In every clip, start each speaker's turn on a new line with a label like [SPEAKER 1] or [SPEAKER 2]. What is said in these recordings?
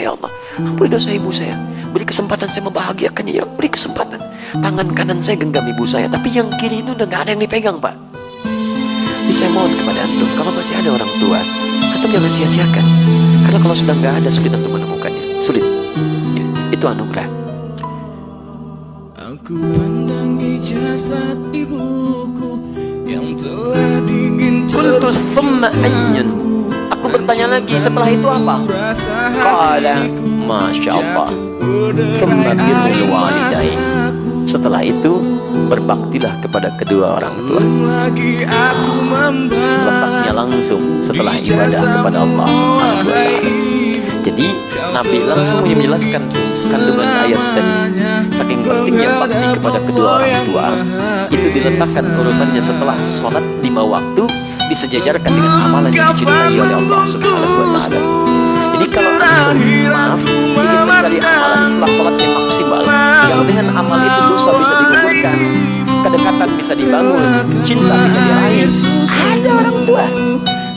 [SPEAKER 1] Ya Allah, ampuni dosa ibu saya. Beri kesempatan saya membahagiakannya, ya. Beri kesempatan. Tangan kanan saya genggam ibu saya, tapi yang kiri itu udah gak ada yang dipegang, Pak. Jadi saya mohon kepada antum, kalau masih ada orang tua, antum jangan sia-siakan. Karena kalau sudah gak ada, sulit antum menemukannya. Sulit. Ya, itu anugerah.
[SPEAKER 2] Aku pandangi jasad ibuku yang telah dingin.
[SPEAKER 1] Kultus thumma ayyun. Aku bertanya lagi, setelah itu apa? Qala, Masya Allah, thumma birrul walidain. Setelah itu berbaktilah kepada kedua orang tua. Letaknya langsung setelah ibadah kepada Allah Subhanahu wa ta'ala. Jadi Nabi langsung menjelaskan kandungan ayat tadi. Saking pentingnya bakti kepada kedua orang tua, itu diletakkan urutannya setelah sholat 5 waktu, disejajarkan dengan amalan yang dicintai oleh Allah Subhanahu wa ta'ala. Jadi kalau antum, maaf, ingin mencari amalan setelah sholat yang maksimal, yang dengan amal itu dosa bisa digugurkan, kedekatan bisa dibangun, cinta bisa diraih, ada orang tua.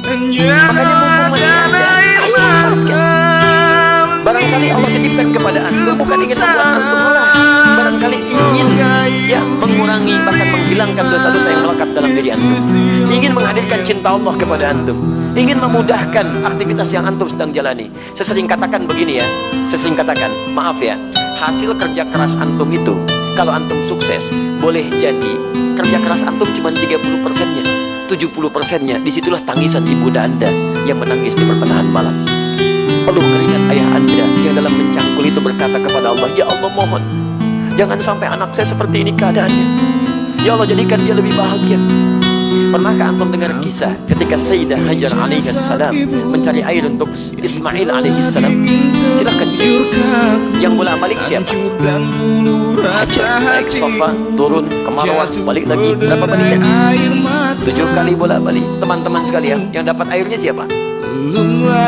[SPEAKER 1] Makanya mumpung masih ada, ayo manfaatkan. Barangkali Allah titipkan kepada antum bukan ingin membuat antum lelah, barangkali ingin ya mengurangi bahkan menghilangkan dosa-dosa yang melekat dalam diri antum, ingin menghadirkan cinta Allah kepada antum, ingin memudahkan aktivitas yang antum sedang jalani. Saya sering katakan begini ya, saya sering katakan, maaf ya, hasil kerja keras antum itu, kalau antum sukses, boleh jadi kerja keras antum cuma 30%-nya, 70%-nya, disitulah tangisan ibunda anda yang menangis di pertengahan malam. Peluh keringat ayah anda yang dalam mencangkul itu berkata kepada Allah, ya Allah mohon, jangan sampai anak saya seperti ini keadaannya. Ya Allah jadikan dia lebih bahagia. Pernahkah antum dengar kisah ketika Sayyidah Hajar alaihissalam mencari air untuk Ismail alaihissalam? Silahkan cek. Yang bolak-balik siapa? Hajar naik sofa, turun ke Marwah, balik lagi. Berapa balikan? 7 kali bolak-balik. Teman-teman sekalian, yang dapat airnya siapa?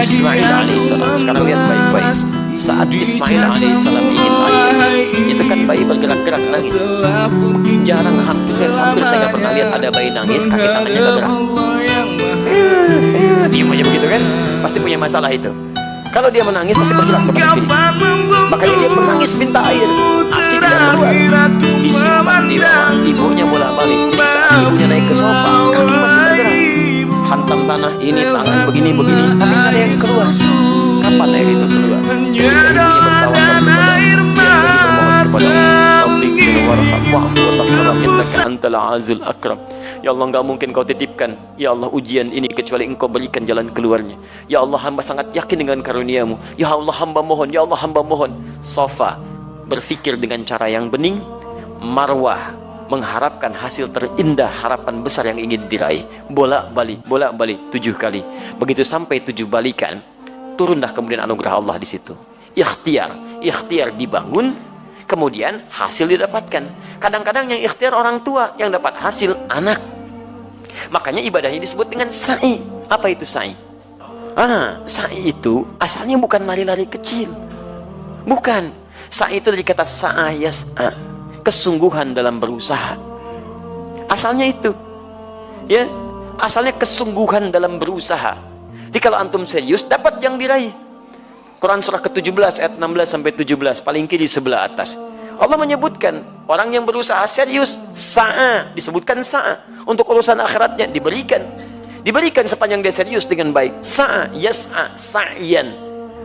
[SPEAKER 1] Ismail alaihissalam. Sekarang lihat baik-baik. Saat Ismail alaihissalam ingin air, itu kan bayi bergerak-gerak nangis. Jarang, hampir saya nggak pernah lihat ada bayi nangis kaki tangannya nggak gerak. Diam aja begitu kan? Pasti punya masalah itu. Kalau dia menangis pasti bergerak ke kiri. Makanya dia menangis minta air. Asi tidak keluar. Disimpan di bawah. Ibunya bolak-balik. Jadi saat ibunya naik ke sofa, kaki masih bergerak. Hantam tanah ini, tangan begini-begini, tapi nggak ada yang keluar. Kapan air itu keluar? Ketika ibunya bertawakal kepada Allah, dia bermohon kepada Allah, ya Allah nggak mungkin kau titipkan ya Allah ujian ini kecuali engkau berikan jalan keluarnya. Ya Allah hamba sangat yakin dengan karuniamu. Ya Allah hamba mohon, ya Allah hamba mohon. Sofa berpikir dengan cara yang bening, Marwah mengharapkan hasil terindah harapan besar yang ingin diraih. Bolak-balik 7 kali. Begitu sampai 7 balikan, turunlah kemudian anugerah Allah di situ. Ikhtiar dibangun, kemudian hasil didapatkan. Kadang-kadang yang ikhtiar orang tua, yang dapat hasil anak. Makanya ibadahnya disebut dengan sa'i. Apa itu sa'i? Sa'i itu asalnya bukan lari-lari kecil. Bukan. Sa'i itu dari kata sa'a yas'a, kesungguhan dalam berusaha. Asalnya itu. Ya, asalnya kesungguhan dalam berusaha. Jadi kalau antum serius, dapat yang diraih. Quran surah ke-17 ayat 16 sampai 17, paling kiri sebelah atas. Allah menyebutkan orang yang berusaha serius, sa'a, disebutkan sa'a. Untuk urusan akhiratnya diberikan sepanjang dia serius dengan baik. Sa'a yas'a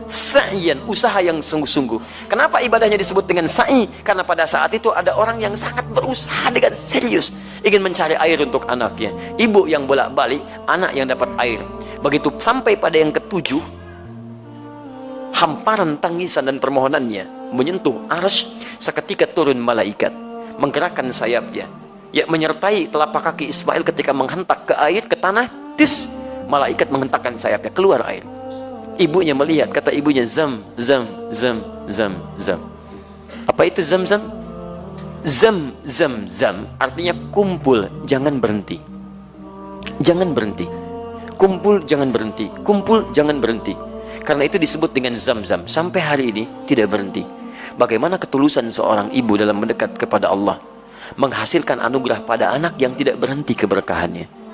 [SPEAKER 1] sa'yan, usaha yang sungguh-sungguh. Kenapa ibadahnya disebut dengan sa'i? Karena pada saat itu ada orang yang sangat berusaha dengan serius ingin mencari air untuk anaknya. Ibu yang bolak-balik, anak yang dapat air. Begitu sampai pada yang ke-7, hamparan tangisan dan permohonannya menyentuh arsy, seketika turun malaikat menggerakkan sayapnya, ya menyertai telapak kaki Ismail ketika menghentak ke air, ke tanah. Tis, malaikat menghentakkan sayapnya, keluar air. Ibunya melihat, kata ibunya, zam. Apa itu zam? Zam artinya kumpul, jangan berhenti. Kumpul, jangan berhenti. Karena itu disebut dengan zam-zam. Sampai hari ini tidak berhenti. Bagaimana ketulusan seorang ibu dalam mendekat kepada Allah, menghasilkan anugerah pada anak yang tidak berhenti keberkahannya.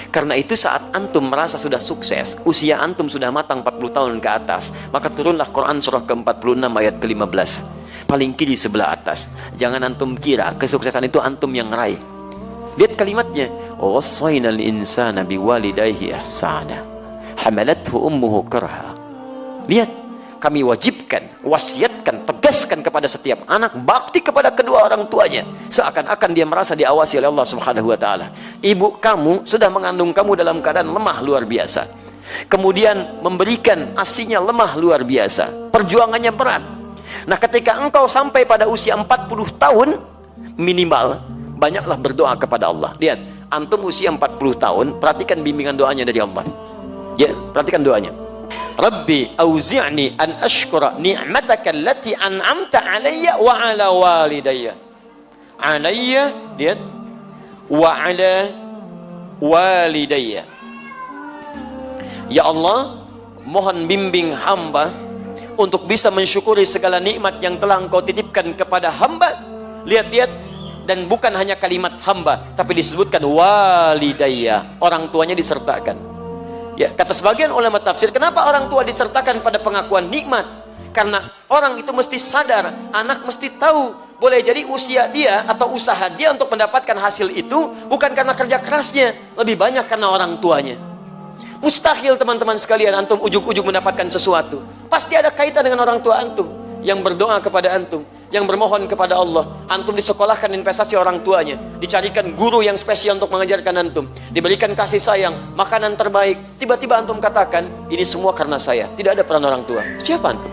[SPEAKER 1] Karena itu saat antum merasa sudah sukses, usia antum sudah matang 40 tahun ke atas, maka turunlah Quran surah ke-46 ayat ke-15, paling kiri sebelah atas. Jangan antum kira kesuksesan itu antum yang raih. Lihat kalimatnya, wassaynal insana biwalidayhi ihsana hamalathu ummuhu karha. Lihat, kami wajibkan, wasiatkan, tegaskan kepada setiap anak bakti kepada kedua orang tuanya, seakan-akan dia merasa diawasi oleh Allah Subhanahu wa taala. Ibu kamu sudah mengandung kamu dalam keadaan lemah luar biasa, kemudian memberikan ASINya lemah luar biasa, perjuangannya berat. Nah, ketika engkau sampai pada usia 40 tahun minimal, banyaklah berdoa kepada Allah. Lihat, antum usia 40 tahun, perhatikan bimbingan doanya dari Allah. Ya, perhatikan doanya. Rabbi auzi'ni an ashkura ni'mataka allati an'amta alayya wa ala walidayya. Alayya, lihat, wa ala walidayya. Ya Allah, mohon bimbing hamba untuk bisa mensyukuri segala nikmat yang telah Engkau titipkan kepada hamba. Lihat-lihat, dan bukan hanya kalimat hamba, tapi disebutkan walidayya, orang tuanya disertakan. Ya, kata sebagian ulama tafsir, kenapa orang tua disertakan pada pengakuan nikmat? Karena orang itu mesti sadar, anak mesti tahu, boleh jadi usia dia atau usaha dia untuk mendapatkan hasil itu bukan karena kerja kerasnya, lebih banyak karena orang tuanya. Mustahil teman-teman sekalian antum ujuk-ujuk mendapatkan sesuatu. Pasti ada kaitan dengan orang tua antum yang berdoa kepada antum, yang bermohon kepada Allah. Antum disekolahkan investasi orang tuanya, dicarikan guru yang spesial untuk mengajarkan antum, diberikan kasih sayang, makanan terbaik. Tiba-tiba antum katakan, ini semua karena saya, tidak ada peran orang tua. Siapa antum?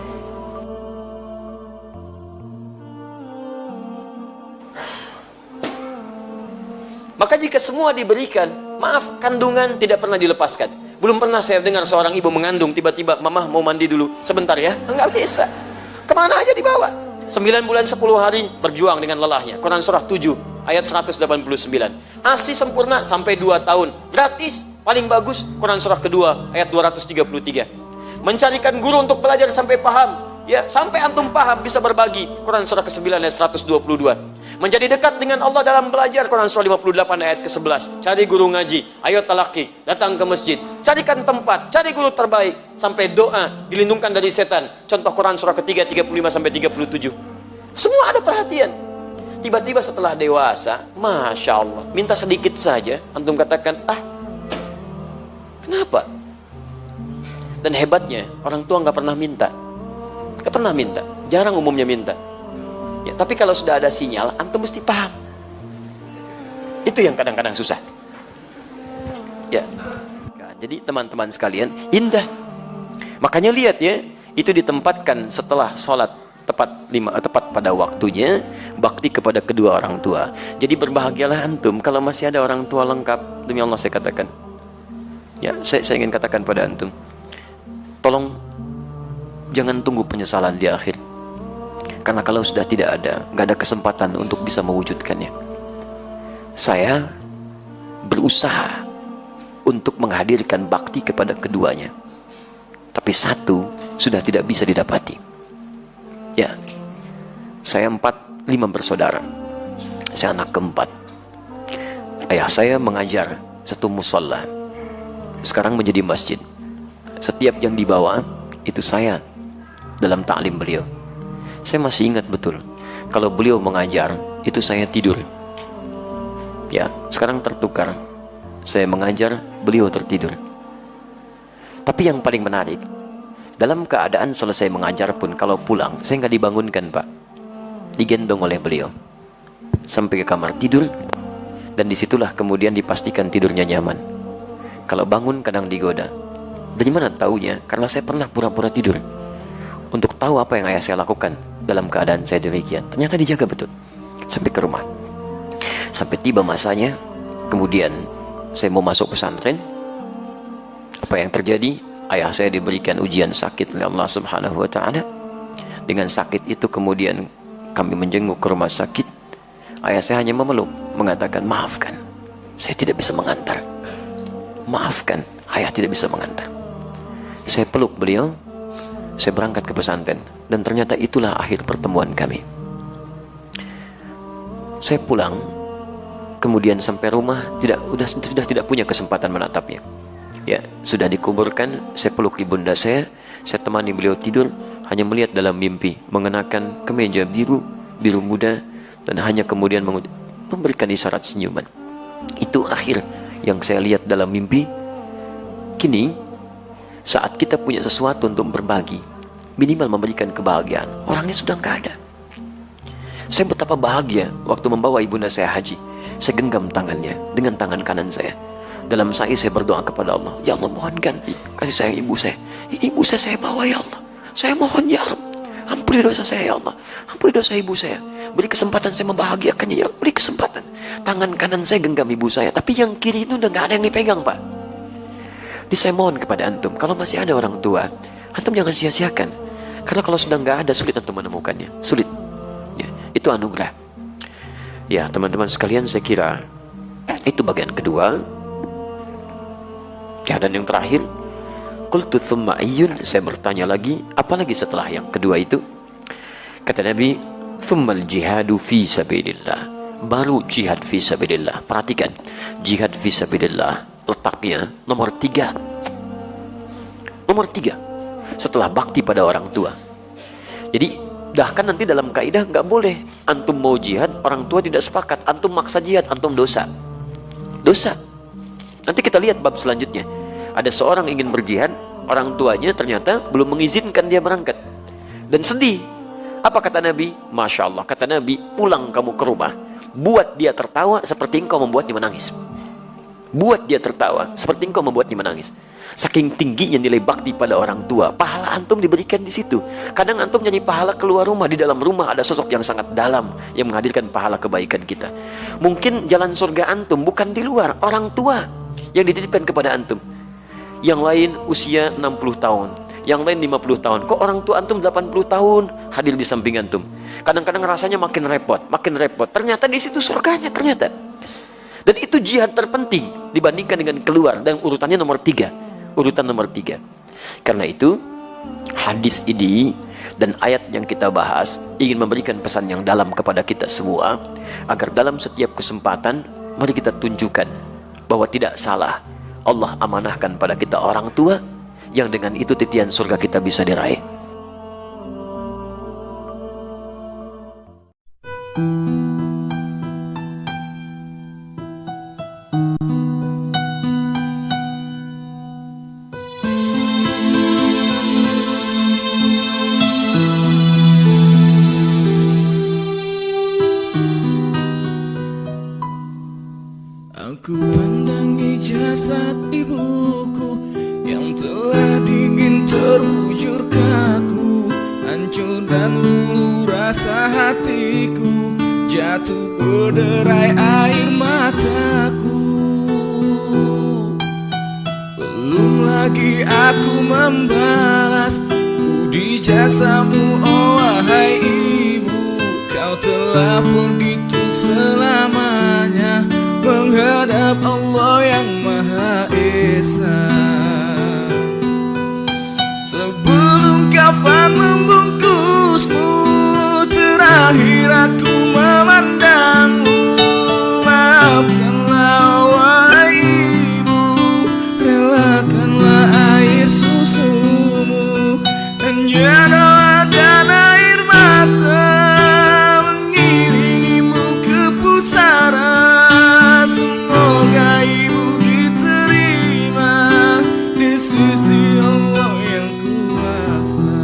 [SPEAKER 1] Maka jika semua diberikan, maaf, kandungan tidak pernah dilepaskan. Belum pernah saya dengar seorang ibu mengandung, tiba-tiba, mama mau mandi dulu sebentar ya. Enggak bisa. Kemana aja dibawa. 9 bulan 10 hari berjuang dengan lelahnya. Quran surah 7 ayat 189. ASI sempurna sampai 2 tahun gratis, paling bagus. Quran surah kedua ayat 233. Mencarikan guru untuk belajar sampai paham, ya, sampai antum paham bisa berbagi. Quran surah ke-9 ayat 122. Menjadi dekat dengan Allah dalam belajar. Quran surah 58 ayat ke-11. Cari guru ngaji, ayo talaki, datang ke masjid, carikan tempat, cari guru terbaik, sampai doa, dilindungkan dari setan. Contoh Quran surah ketiga 35 sampai 37. Semua ada perhatian. Tiba-tiba setelah dewasa, Masya Allah, minta sedikit saja, antum katakan, kenapa? Dan hebatnya, orang tua nggak pernah minta. Nggak pernah minta, jarang umumnya minta. Ya, tapi kalau sudah ada sinyal, antum mesti paham. Itu yang kadang-kadang susah. Ya, nah, jadi teman-teman sekalian, indah. Makanya lihat ya, itu ditempatkan setelah sholat tepat pada waktunya, bakti kepada kedua orang tua. Jadi berbahagialah antum kalau masih ada orang tua lengkap. Demi Allah saya katakan. Ya, saya ingin katakan pada antum, tolong jangan tunggu penyesalan di akhir. Karena kalau sudah tidak ada, nggak ada kesempatan untuk bisa mewujudkannya. Saya berusaha untuk menghadirkan bakti kepada keduanya, tapi satu sudah tidak bisa didapati. Ya, saya 5 bersaudara. Saya anak keempat. Ayah saya mengajar satu musalla, sekarang menjadi masjid. Setiap yang dibawa itu saya dalam taklim beliau. Saya masih ingat betul, kalau beliau mengajar, itu saya tidur. Ya, sekarang tertukar. Saya mengajar, beliau tertidur. Tapi yang paling menarik, dalam keadaan selesai mengajar pun, kalau pulang, saya nggak dibangunkan, Pak. Digendong oleh beliau sampai ke kamar tidur, dan disitulah kemudian dipastikan tidurnya nyaman. Kalau bangun kadang digoda. Dari mana taunya? Karena saya pernah pura-pura tidur untuk tahu apa yang ayah saya lakukan dalam keadaan saya demikian. Ternyata dijaga betul sampai ke rumah. Sampai tiba masanya, kemudian saya mau masuk pesantren. Apa yang terjadi? Ayah saya diberikan ujian sakit oleh Allah Subhanahu wa taala. Dengan sakit itu kemudian kami menjenguk ke rumah sakit. Ayah saya hanya memeluk, mengatakan, maafkan, saya tidak bisa mengantar. Maafkan, ayah tidak bisa mengantar. Saya peluk beliau, saya berangkat ke pesantren, dan ternyata itulah akhir pertemuan kami. Saya pulang, kemudian sampai rumah sudah tidak punya kesempatan menatapnya. Ya, sudah dikuburkan, saya peluk ibunda saya temani beliau tidur, hanya melihat dalam mimpi mengenakan kemeja biru muda, dan hanya kemudian memberikan isyarat senyuman. Itu akhir yang saya lihat dalam mimpi. Kini saat kita punya sesuatu untuk berbagi, minimal memberikan kebahagiaan, orangnya sudah nggak ada. Saya betapa bahagia waktu membawa ibunda saya haji. Saya genggam tangannya dengan tangan kanan saya. Dalam sa'i saya berdoa kepada Allah, ya Allah, mohon ganti kasih sayang ibu saya. Ini ibu saya bawa, ya Allah. Saya mohon, ya Allah, ampuni dosa saya, ya Allah. Ampuni dosa ibu saya. Beri kesempatan saya membahagiakannya, ya Allah. Beri kesempatan. Tangan kanan saya genggam ibu saya, tapi yang kiri itu udah gak ada yang dipegang, Pak. Jadi saya mohon kepada antum, kalau masih ada orang tua, antum jangan sia-siakan. Karena kalau sudah gak ada, sulit antum menemukannya. Sulit. Ya, itu anugerah. Ya, teman-teman sekalian, saya kira itu bagian kedua. Ya, dan yang terakhir, qultu thumma ayyun, saya bertanya lagi, apalagi setelah yang kedua itu? Kata Nabi, thummal jihadu fi sabilillah, baru jihad fi sabilillah. Perhatikan, jihad fi sabilillah letaknya nomor 3. Nomor 3 setelah bakti pada orang tua. Jadi bahkan nanti dalam kaidah nggak boleh antum mau jihad, orang tua tidak sepakat, antum maksa jihad, antum dosa. Nanti kita lihat bab selanjutnya. Ada seorang ingin berjihad, orang tuanya ternyata belum mengizinkan dia berangkat, dan sedih. Apa kata Nabi? Masya Allah, kata Nabi, pulang kamu ke rumah, buat dia tertawa seperti engkau membuatnya menangis. Buat dia tertawa seperti engkau membuatnya menangis. Saking tingginya nilai bakti pada orang tua, pahala antum diberikan di situ. Kadang antum nyari pahala keluar rumah, di dalam rumah ada sosok yang sangat dalam yang menghadirkan pahala kebaikan kita. Mungkin jalan surga antum bukan di luar, orang tua yang dititipkan kepada antum. Yang lain usia 60 tahun, yang lain 50 tahun. Kok orang tua antum 80 tahun hadir di samping antum? Kadang-kadang rasanya makin repot. Ternyata di situ surganya ternyata. Dan itu jihad terpenting dibandingkan dengan keluar, dan urutannya nomor 3. Urutan nomor 3. Karena itu hadis ini dan ayat yang kita bahas ingin memberikan pesan yang dalam kepada kita semua, agar dalam setiap kesempatan mari kita tunjukkan bahwa tidak salah Allah amanahkan pada kita orang tua, yang dengan itu titian surga kita bisa diraih.
[SPEAKER 2] Aku pandangi jasad ibuku yang telah dingin terbujur kaku, hancur dan luluh rasa hatiku, jatuh berderai air mataku. Belum lagi aku membalas budi jasamu, oh wahai ibu. Kau telah pergi untuk selamanya menghadap Allah yang Maha Esa. Sebelum kafan membungkusmu, terakhir aku memandangmu. Maafkanlah wahai ibu, relakanlah air susumu, hanya doa dan air mata mengiringimu ke pusara. Semoga ibu diterima di sisi Allah yang kuasa.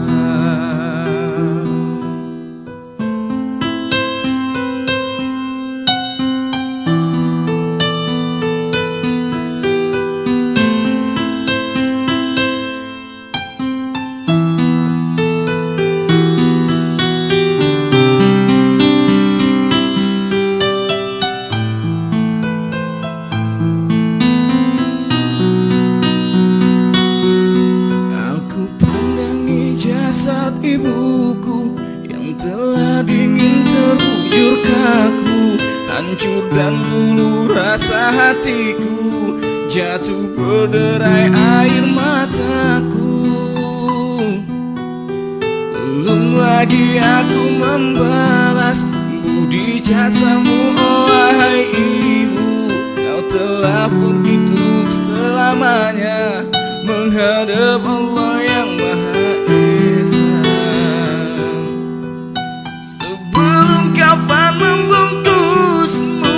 [SPEAKER 2] Jasad ibuku yang telah dingin terbujur kaku, hancur dan luluh rasa hatiku, jatuh berderai air mataku. Belum lagi aku membalas budi jasamu, oh wahai ibu. telah pergi untuk selamanya menghadap Allah yang Maha Esa. Sebelum kafan membungkusmu,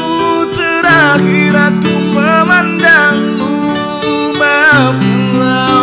[SPEAKER 2] terakhir aku memandangmu. Maafkanlah